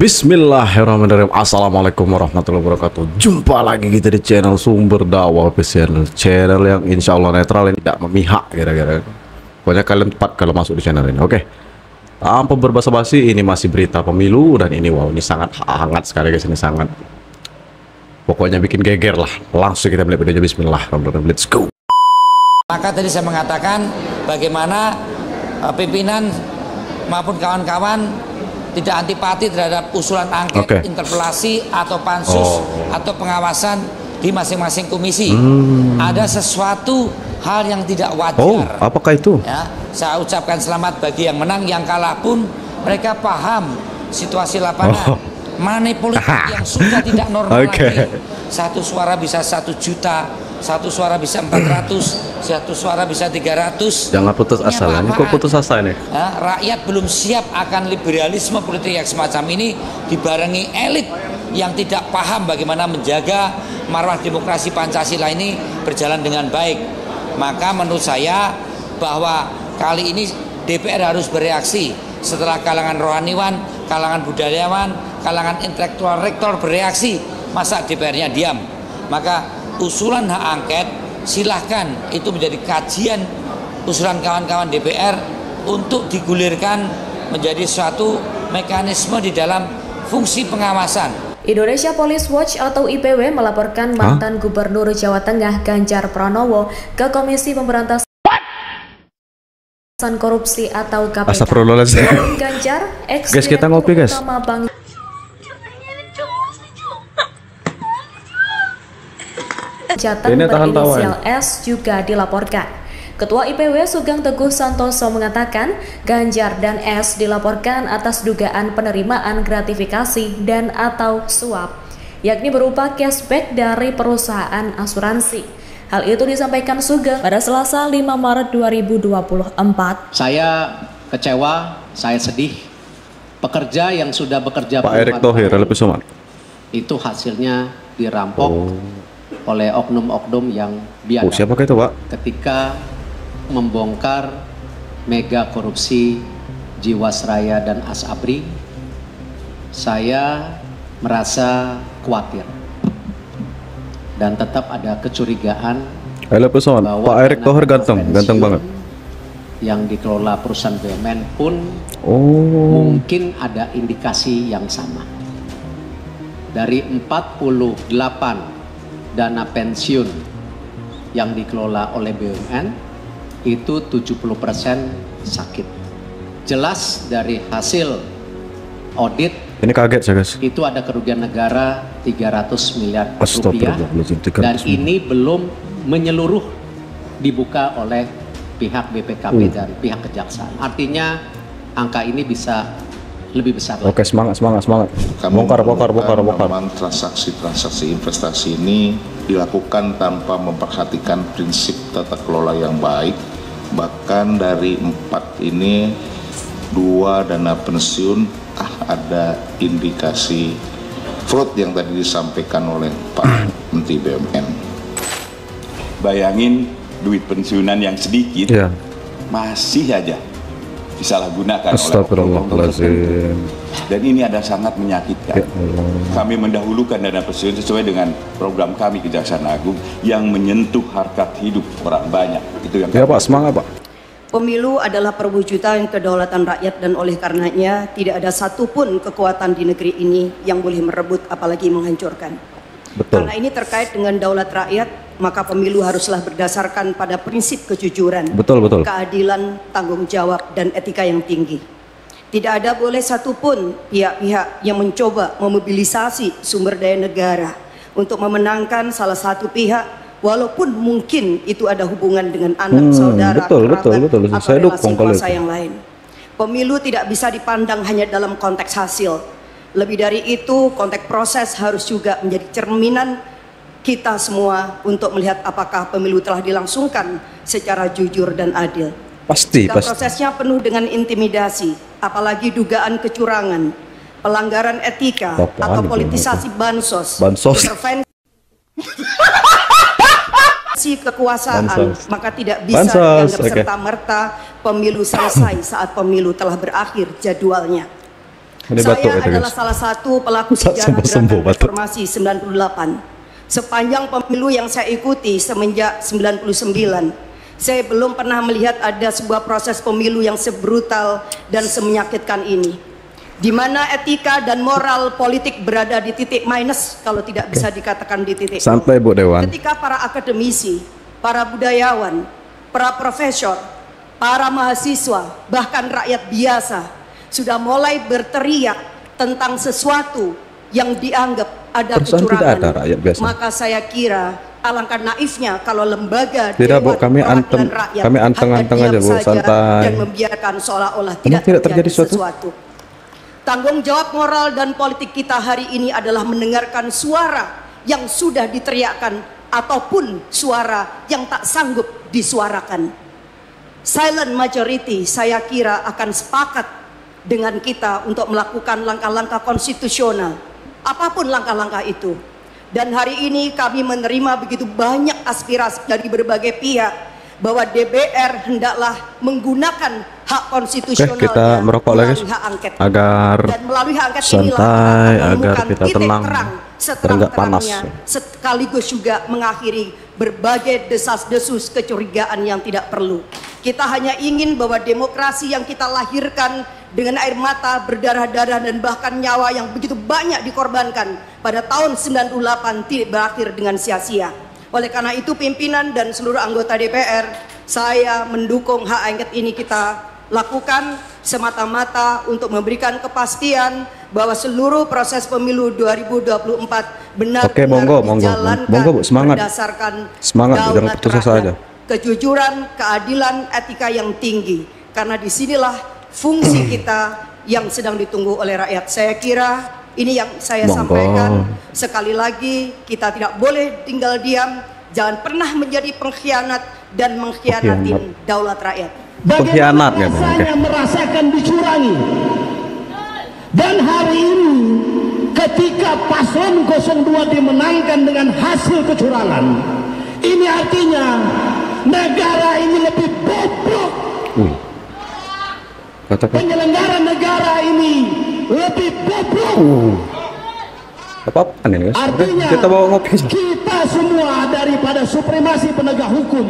Bismillahirrahmanirrahim. Assalamualaikum warahmatullahi wabarakatuh. Jumpa lagi kita di channel Sumber Dakwah Official, channel yang insya Allah netral, yang tidak memihak kira-kira. Pokoknya kalian tepat kalau masuk di channel ini. Oke, tanpa berbasa-basi, ini masih berita pemilu dan ini wow, ini sangat hangat sekali guys, ini sangat. Pokoknya bikin geger lah. Langsung kita mulai videonya. Bismillahirrahmanirrahim. Let's go. Maka tadi saya mengatakan bagaimana pimpinan maupun kawan-kawan tidak antipati terhadap usulan angket, interpelasi atau pansus atau pengawasan di masing-masing komisi. Ada sesuatu hal yang tidak wajar. Apakah itu? Ya, saya ucapkan selamat bagi yang menang, yang kalah pun mereka paham situasi lapangan. Money politik yang sudah tidak normal lagi. Satu suara bisa 1 juta, satu suara bisa 400, satu suara bisa 300. Jangan putus asa lah. Ini kok putus asa ini? Ya, rakyat belum siap akan liberalisme politik yang semacam ini dibarengi elit yang tidak paham bagaimana menjaga marwah demokrasi Pancasila ini berjalan dengan baik. Maka menurut saya bahwa kali ini DPR harus bereaksi setelah kalangan rohaniwan, kalangan budayawan, kalangan intelektual rektor bereaksi. Masa DPR-nya diam? Maka usulan hak angket silahkan itu menjadi kajian usulan kawan-kawan DPR untuk digulirkan menjadi suatu mekanisme di dalam fungsi pengawasan. Indonesia Police Watch atau IPW melaporkan mantan Gubernur Jawa Tengah Ganjar Pranowo ke Komisi Pemberantasan Korupsi atau KPK. Astagfirullahaladzim. Ganjar, guys, kita ngopi guys. Bank Jateng berinisial S juga dilaporkan. Ketua IPW Sugeng Teguh Santoso mengatakan Ganjar dan S dilaporkan atas dugaan penerimaan gratifikasi dan atau suap, yakni berupa cashback dari perusahaan asuransi. Hal itu disampaikan Sugeng pada Selasa 5 Maret 2024. Saya kecewa, saya sedih. Pekerja yang sudah bekerja Pak Erick Thohir itu hasilnya dirampok oleh oknum-oknum yang biadab. Siapakah itu, Pak? Ketika membongkar mega korupsi Jiwasraya dan Asabri, saya merasa khawatir dan tetap ada kecurigaan bahwa Pak Erick Thohir ganteng banget. Yang dikelola perusahaan BUMN pun mungkin ada indikasi yang sama. Dari 48 dana pensiun yang dikelola oleh BUMN itu 70% sakit. Jelas dari hasil audit ini kaget saya guys, itu ada kerugian negara 300 miliar rupiah dan ini belum menyeluruh dibuka oleh pihak BPKP dan pihak kejaksaan. Artinya angka ini bisa lebih besar. Oke, semangat. Bongkar. Transaksi investasi ini dilakukan tanpa memperhatikan prinsip tata kelola yang baik. Bahkan dari 4 ini 2 dana pensiun ada indikasi fraud yang tadi disampaikan oleh Pak Menteri BUMN. Bayangin duit pensiunan yang sedikit masih aja disalahgunakan oleh dan ini ada sangat menyakitkan. Kami mendahulukan dana pensiun sesuai dengan program kami Kejaksaan Agung yang menyentuh harkat hidup orang banyak. Itu yang Pak, semangat Pak. Pemilu adalah perwujudan kedaulatan rakyat dan oleh karenanya tidak ada satupun kekuatan di negeri ini yang boleh merebut apalagi menghancurkan. Karena ini terkait dengan daulat rakyat, maka pemilu haruslah berdasarkan pada prinsip kejujuran, keadilan, tanggung jawab, dan etika yang tinggi. Tidak ada boleh satupun pihak-pihak yang mencoba memobilisasi sumber daya negara untuk memenangkan salah satu pihak, walaupun mungkin itu ada hubungan dengan anak, saudara, kerabat, atau relasi kuasa yang lain. Pemilu tidak bisa dipandang hanya dalam konteks hasil. Lebih dari itu, konteks proses harus juga menjadi cerminan kita semua untuk melihat apakah pemilu telah dilangsungkan secara jujur dan adil. Jika prosesnya penuh dengan intimidasi, apalagi dugaan kecurangan, pelanggaran etika, atau politisasi bansos, intervensi kekuasaan, maka tidak bisa dianggap serta-merta pemilu selesai saat pemilu telah berakhir jadwalnya. Saya adalah salah satu pelaku sejarah Gerakan Reformasi 98. Sepanjang pemilu yang saya ikuti semenjak 99, saya belum pernah melihat ada sebuah proses pemilu yang sebrutal dan semenyakitkan ini, di mana etika dan moral politik berada di titik minus, kalau tidak bisa dikatakan di titik santai Bu Dewan. Ketika para akademisi, para budayawan, para profesor, para mahasiswa, bahkan rakyat biasa sudah mulai berteriak tentang sesuatu yang dianggap ada kecurangan, maka saya kira alangkah naifnya kalau lembaga Dewan Perwakilan Rakyat kami anteng-anteng aja Bu, santai, dan membiarkan seolah-olah tidak terjadi sesuatu. Tanggung jawab moral dan politik kita hari ini adalah mendengarkan suara yang sudah diteriakkan ataupun suara yang tak sanggup disuarakan. Silent majority saya kira akan sepakat dengan kita untuk melakukan langkah-langkah konstitusional, apapun langkah-langkah itu. Dan hari ini kami menerima begitu banyak aspirasi dari berbagai pihak bahwa DPR hendaklah menggunakan hak konstitusionalnya kita merokok lagi hak angket, agar dan melalui hak angket santai, agar kita tenang, terang panas, sekaligus juga mengakhiri berbagai desas-desus kecurigaan yang tidak perlu. Kita hanya ingin bahwa demokrasi yang kita lahirkan dengan air mata, berdarah-darah, dan bahkan nyawa yang begitu banyak dikorbankan pada tahun 98 tidak berakhir dengan sia-sia. Oleh karena itu pimpinan dan seluruh anggota DPR, saya mendukung hak angket ini kita lakukan semata-mata untuk memberikan kepastian bahwa seluruh proses pemilu 2024 benar-benar dijalankan Bu, semangat. berdasarkan jangan putus asa aja. Kejujuran, keadilan, etika yang tinggi. Karena disinilah fungsi kita yang sedang ditunggu oleh rakyat. Saya kira ini yang saya sampaikan. Sekali lagi, kita tidak boleh tinggal diam. Jangan pernah menjadi pengkhianat dan mengkhianati daulat rakyat. Bagaimana rasanya merasakan dicurangi. Dan hari ini ketika paslon 02 dimenangkan dengan hasil kecurangan, ini artinya negara ini lebih bobrok. Penyelenggara negara ini lebih bobrok. Apa-apa nih guys? Artinya kita bawa ngopi. Kita semua daripada supremasi penegak hukum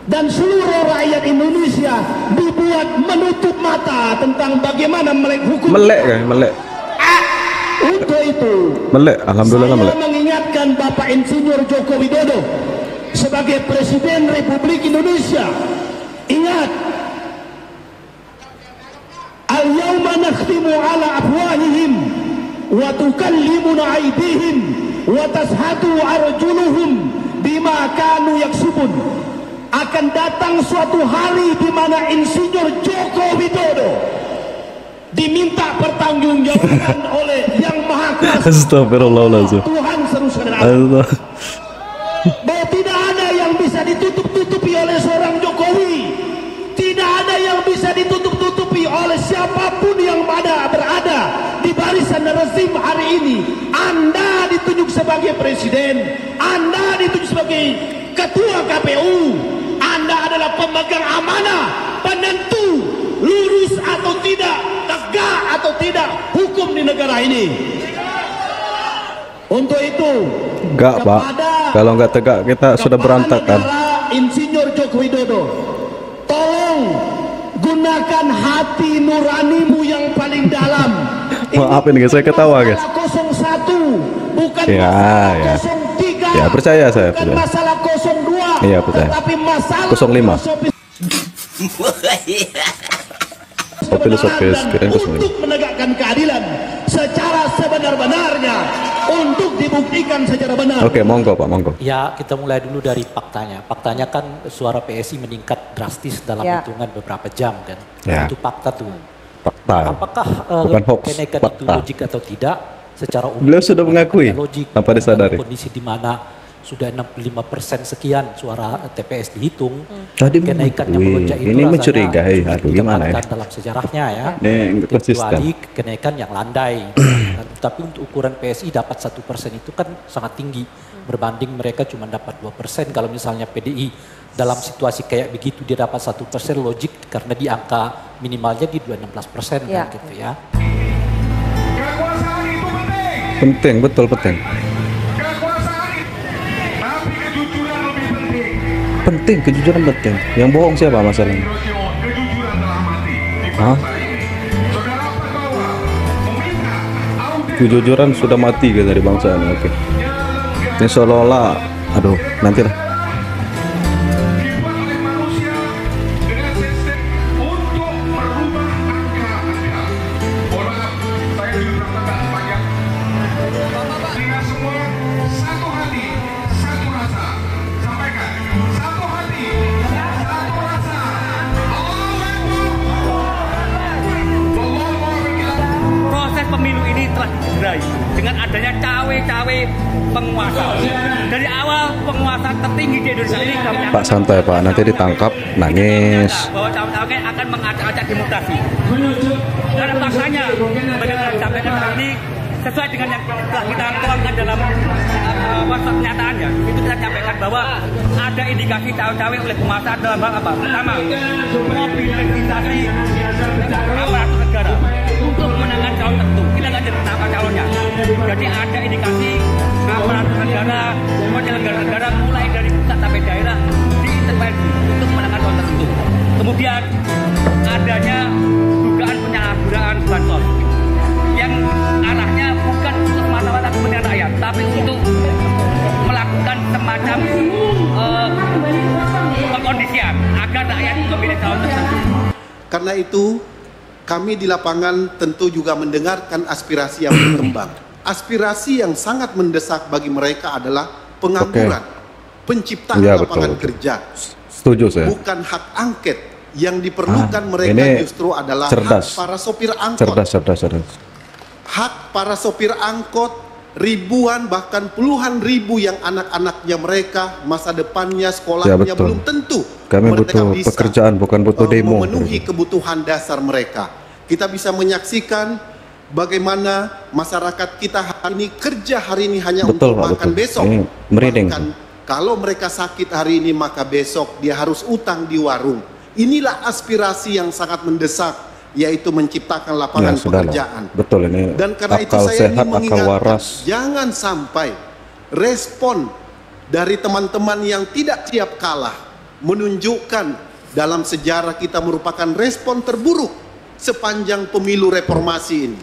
dan seluruh rakyat Indonesia dibuat menutup mata tentang bagaimana melek hukum. Melek kan, melek. Untuk itu, alhamdulillah saya mengingatkan Bapak Insinyur Joko Widodo sebagai Presiden Republik Indonesia. Ingat, al-yawma nakhtimu ala afwahihim wa tukallimuna aydihim wa tashhadu arjuluhum bima kanu yaksubun. Akan datang suatu hari di mana Insinyur Joko Widodo diminta pertanggungjawaban oleh Yang Maha Kuasa. Astagfirullahaladzim. Tuhan seru saudara. Bahwa tidak ada yang bisa ditutup-tutupi oleh seorang Jokowi. Tidak ada yang bisa ditutup-tutupi oleh siapapun yang berada di barisan rezim hari ini. Anda ditunjuk sebagai presiden, Anda ditunjuk sebagai ketua KPU, Anda adalah pemegang amanah, penentu lurus atau tidak, tegak atau tidak hukum di negara ini. Untuk itu, enggak Pak, kalau nggak tegak kita sudah berantakan. Insinyur Joko Widodo, tolong gunakan hati nuranimu yang paling dalam. Maafin guys, saya ketawa guys. 01 bukan ya, masalah 03. Ya percaya saya. Bukan masalah 02. Iya percaya. Tapi masalah 05. Filosofis untuk menegakkan keadilan secara sebenar-benarnya, untuk dibuktikan secara benar. Oke, monggo Pak, monggo. Ya, kita mulai dulu dari faktanya. Faktanya kan suara PSI meningkat drastis dalam hitungan beberapa jam kan. Itu fakta tuh. Fakta. Apakah kenaikan itu logik atau tidak? Secara umum beliau sudah mengakui logik tanpa disadari. Kondisi di mana sudah 65% sekian suara TPS dihitung, tadi kenaikan yang melonjak itu ini mencurigai. Aduh, gimana ya? Dalam sejarahnya ya, kecuali kenaikan yang landai. Tapi untuk ukuran PSI dapat 1% itu kan sangat tinggi berbanding mereka cuma dapat 2%. Kalau misalnya PDI dalam situasi kayak begitu dia dapat 1%, logik karena di angka minimalnya di 16% kan gitu ya. Penting, betul penting. Penting, kejujuran penting. Yang bohong siapa masalahnya? Hah? Kejujuran sudah mati gitu dari bangsa ini. Oke. Ini seolah-olah, aduh, nanti lah. Pemilu ini telah digerai dengan adanya cawe-cawe penguasa. Dari awal penguasa tertinggi di Indonesia ini Pak santai Pak, nanti ditangkap nangis. Bahwa cawe-cawe akan mengacak-acak demokrasi. Karena faktanya, bagaimana disampaikan hari ini sesuai dengan yang telah kita tuangkan dalam pernyataannya, itu kita sampaikan bahwa ada indikasi cawe-cawe oleh penguasa dalam hal apa? Pertama, mobilisasi aparatur negara untuk memenangkan calon tertentu. Kita nggak jadi nama calonnya. Jadi ada indikasi aparatur negara, penyelenggara negara mulai dari pusat sampai daerah diintervensi untuk memenangkan calon tertentu. Kemudian adanya dugaan penyalahgunaan bansos yang arahnya bukan untuk semata-mata kepentingan rakyat, tapi untuk melakukan semacam pengkondisian agar rakyat memilih calon tertentu. Karena itu kami di lapangan tentu juga mendengarkan aspirasi yang berkembang. Aspirasi yang sangat mendesak bagi mereka adalah pengangguran, penciptaan lapangan kerja. Setuju saya. Bukan hak angket yang diperlukan mereka justru adalah cerdas. hak para sopir angkot. Cerdas. Hak para sopir angkot, ribuan bahkan puluhan ribu yang anak-anaknya mereka masa depannya sekolahnya belum tentu. Kami butuh pekerjaan, bukan butuh demo. Memenuhi kebutuhan dasar mereka. Kita bisa menyaksikan bagaimana masyarakat kita hari ini kerja hari ini hanya untuk makan besok. Bahkan kalau mereka sakit hari ini maka besok dia harus utang di warung. Inilah aspirasi yang sangat mendesak, yaitu menciptakan lapangan pekerjaan. Betul ini. Dan karena itu saya ingin mengingatkan, jangan sampai respon dari teman-teman yang tidak siap kalah menunjukkan dalam sejarah kita merupakan respon terburuk sepanjang pemilu reformasi ini.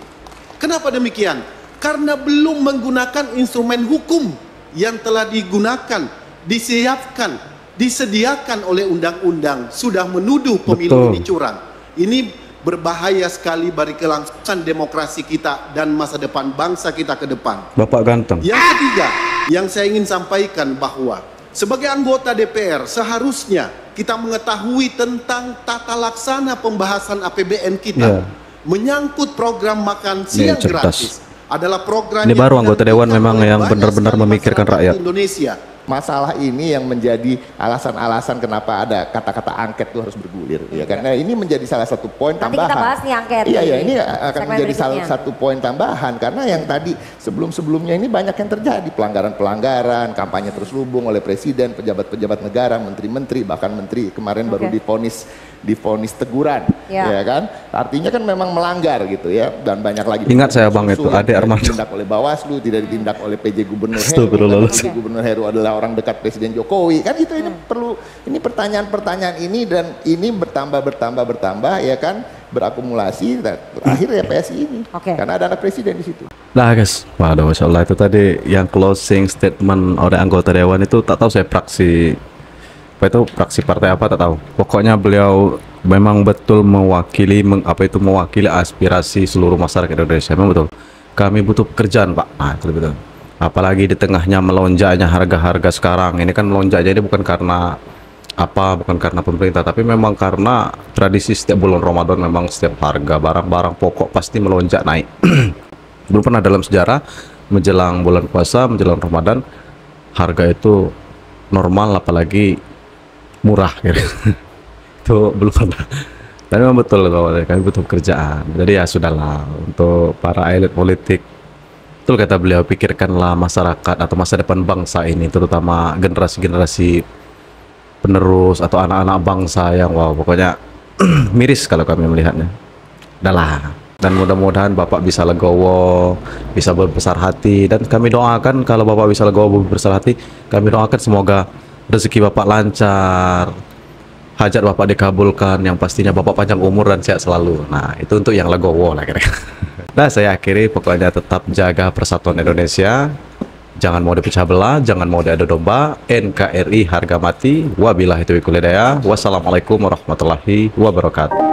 Kenapa demikian? Karena belum menggunakan instrumen hukum yang telah digunakan, disiapkan, disediakan oleh undang-undang, sudah menuduh pemilu ini curang. Ini berbahaya sekali bagi kelangsungan demokrasi kita dan masa depan bangsa kita ke depan. Bapak ganteng. Yang ketiga, yang saya ingin sampaikan bahwa sebagai anggota DPR seharusnya kita mengetahui tentang tata laksana pembahasan APBN kita. Menyangkut program makan siang gratis adalah program ini baru anggota dewan memang yang benar-benar memikirkan rakyat Indonesia. Masalah ini yang menjadi alasan-alasan kenapa ada kata-kata angket itu harus bergulir, ya karena ini menjadi salah satu poin tambahan. Nanti kita bahas nih angket. Iya, ini akan menjadi salah satu poin tambahan karena yang tadi sebelum-sebelumnya ini banyak yang terjadi, pelanggaran-pelanggaran, kampanye terselubung oleh presiden, pejabat-pejabat negara, menteri-menteri, bahkan menteri kemarin baru divonis teguran, ya kan? Artinya kan memang melanggar gitu ya, dan banyak lagi. Ingat saya Bang itu, Ade Armando. Ditindak oleh Bawaslu, tidak ditindak oleh PJ Gubernur Heru. PJ Gubernur Heru adalah orang dekat Presiden Jokowi, kan itu ini perlu, ini pertanyaan-pertanyaan ini dan ini bertambah ya kan, berakumulasi dan akhirnya PSI ini, karena ada anak presiden di situ. Nah guys, waduh Masya Allah itu tadi yang closing statement oleh anggota dewan itu tak tahu saya fraksi partai apa tak tahu. Pokoknya beliau memang betul mewakili mewakili aspirasi seluruh masyarakat Indonesia. Memang betul. Kami butuh pekerjaan, Pak. Nah, itu betul. Apalagi di tengahnya melonjaknya harga-harga sekarang. Ini kan melonjaknya ini bukan karena bukan karena pemerintah, tapi memang karena tradisi setiap bulan Ramadan memang setiap harga barang-barang pokok pasti melonjak naik. Belum pernah dalam sejarah menjelang bulan puasa, menjelang Ramadan harga itu normal apalagi murah gitu. Itu belum pernah. Tapi memang betul bahwa kami butuh pekerjaan. Jadi ya sudahlah, untuk para elit politik, betul kata beliau, pikirkanlah masyarakat atau masa depan bangsa ini, terutama generasi-generasi penerus atau anak-anak bangsa yang pokoknya miris kalau kami melihatnya. Udahlah. Dan mudah-mudahan Bapak bisa legowo, bisa berbesar hati, dan kami doakan kalau Bapak bisa legowo, berbesar hati, kami doakan semoga rezeki Bapak lancar, hajat Bapak dikabulkan, yang pastinya Bapak panjang umur dan sehat selalu. Nah, itu untuk yang legowo lah kira-kira. Nah, saya akhiri, pokoknya tetap jaga persatuan Indonesia, jangan mau dipecah belah, jangan mau diadu domba, NKRI harga mati. Wabillahi taufiq wal hidayah. Wassalamualaikum warahmatullahi wabarakatuh.